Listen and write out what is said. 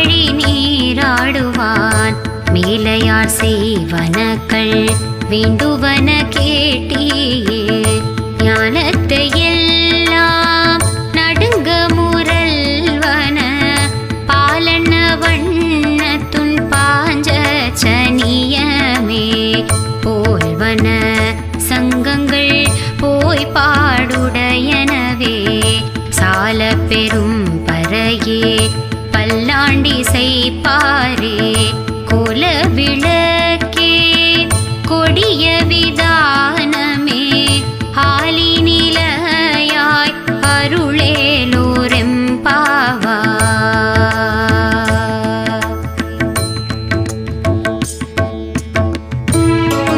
மார்கழி நீராடுவான் மேலையார் செய்வனக்கள் வேண்டுவன கேட்டியே ஞானத்தை எல்லாம் நடுங்க முரல்வன பாலன வண்ணத்துன் பாஞ்ச சனியமே போல்வன சங்கங்கள் போய் பாடுடையனவே சால பெரும் பறையே பல்லாண்டி செய்பாரே கோல விள